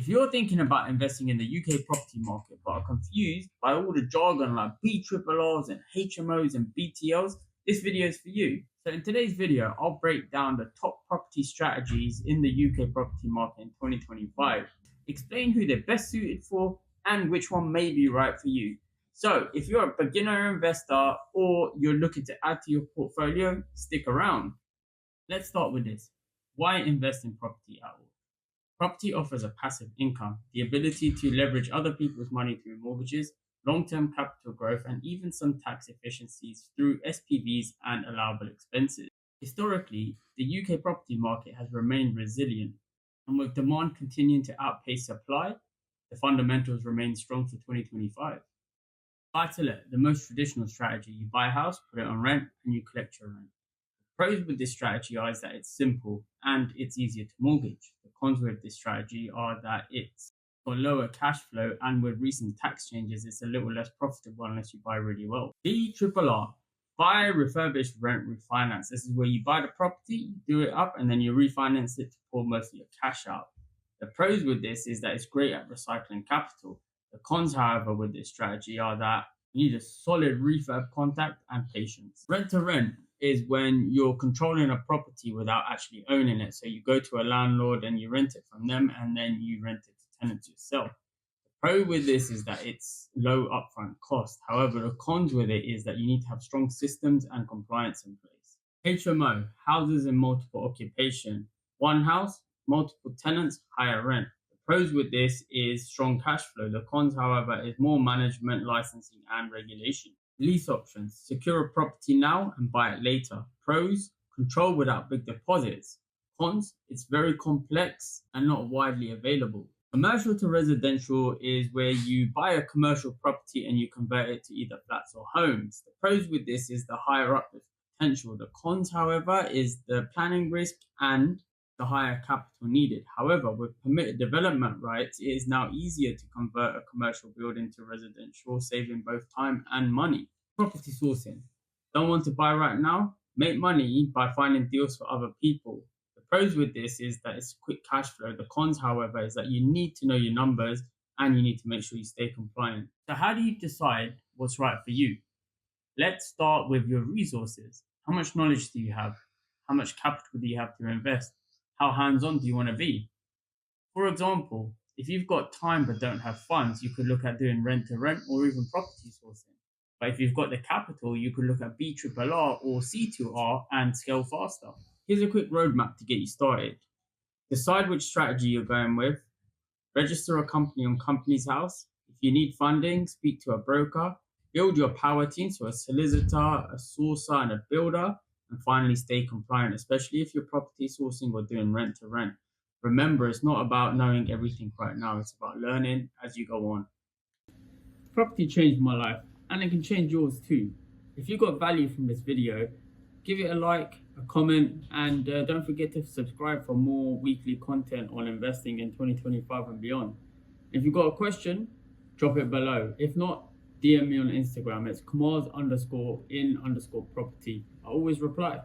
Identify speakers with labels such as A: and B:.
A: If you're thinking about investing in the UK property market but are confused by all the jargon like BRRRs and HMOs and BTLs, this video is for you. So in today's video, I'll break down the top property strategies in the UK property market in 2025, explain who they're best suited for and which one may be right for you. So if you're a beginner investor or you're looking to add to your portfolio, stick around. Let's start with this. Why invest in property at all? Property offers a passive income, the ability to leverage other people's money through mortgages, long-term capital growth, and even some tax efficiencies through SPVs and allowable expenses. Historically, the UK property market has remained resilient, and with demand continuing to outpace supply, the fundamentals remain strong for 2025. Buy-to-let, the most traditional strategy. You buy a house, put it on rent, and you collect your rent. Pros with this strategy are that it's simple and it's easier to mortgage. The cons with this strategy are that it's got lower cash flow, and with recent tax changes, it's a little less profitable unless you buy really well. BRRR, buy, refurbish, rent, refinance. This is where you buy the property, do it up, and then you refinance it to pull most of your cash out. The pros with this is that it's great at recycling capital. The cons, however, with this strategy are that you need a solid refurb contact and patience. Rent to rent is when you're controlling a property without actually owning it. So you go to a landlord and you rent it from them, and then you rent it to tenants yourself. The pro with this is that it's low upfront cost. However, the cons with it is that you need to have strong systems and compliance in place. HMO, houses in multiple occupation. One house, multiple tenants, higher rent. The pros with this is strong cash flow. The cons, however, is more management, licensing, and regulation. Lease options, secure a property now and buy it later. Pros, control without big deposits. Cons, it's very complex and not widely available. Commercial to residential is where you buy a commercial property and you convert it to either flats or homes. The pros with this is the higher uplift potential. The cons, however, is the planning risk and the higher capital needed. However, with permitted development rights, it is now easier to convert a commercial building to residential, saving both time and money. Property sourcing. Don't want to buy right now? Make money by finding deals for other people. The pros with this is that it's quick cash flow. The cons, however, is that you need to know your numbers and you need to make sure you stay compliant. So how do you decide what's right for you? Let's start with your resources. How much knowledge do you have? How much capital do you have to invest? How hands-on do you want to be? For example, if you've got time but don't have funds, you could look at doing rent-to-rent or even property sourcing. But if you've got the capital, you could look at BRRR or C2R and scale faster. Here's a quick roadmap to get you started. Decide which strategy you're going with. Register a company on Companies House. If you need funding, speak to a broker. Build your power team, so a solicitor, a sourcer, and a builder. And finally, stay compliant, especially if you're property sourcing or doing rent to rent. Remember, it's not about knowing everything right now. It's about learning as you go on. Property changed my life, and it can change yours too. If you got value from this video, give it a like, a comment, and don't forget to subscribe for more weekly content on investing in 2025 and beyond. If you've got a question, drop it below. If not, DM me on Instagram. It's Kamaz_in_property. I always reply.